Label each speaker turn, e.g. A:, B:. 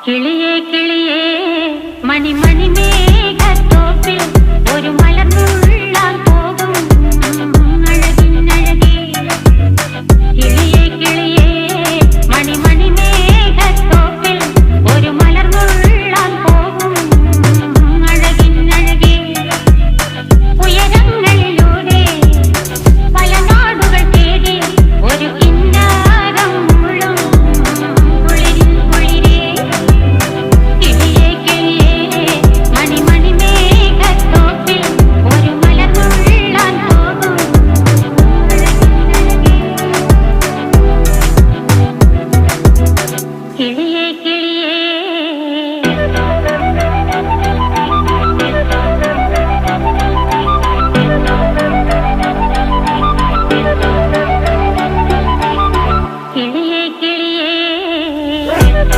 A: കിളിയേ കിളിയേ മണിമണി മേഘത്തോപ്പിൽ ഒരു മലർന്നുള്ളാൻ പോകും അഴകിനഴകേ. കിളിയേ കിളിയേ മണിമണി മേഘത്തോപ്പിൽ ഒരു മലർന്നുള്ളാൻ പോകും അഴകിനഴകേ. ഉയരങ്ങളിലൂടെ പല നാടുകൾ തേടി ഒരു കിന്നാരം മുഴും കുളിരിൻ കുളിരേ. കിളിയേ കിളിയേ മണിമണി മേഘത്തോപ്പിൽ ഒരു മലർന്നുള്ളാൻ പോകും അഴകിനഴകേ. കിളിയേ